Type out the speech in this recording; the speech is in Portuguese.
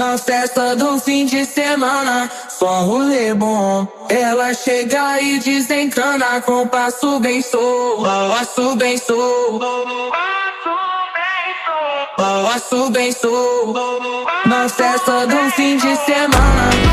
Na festa do fim de semana, só rolê bom. Ela chega e desencana com passo bem solto, passo bem solto, passo bem solto. Na festa do fim de semana.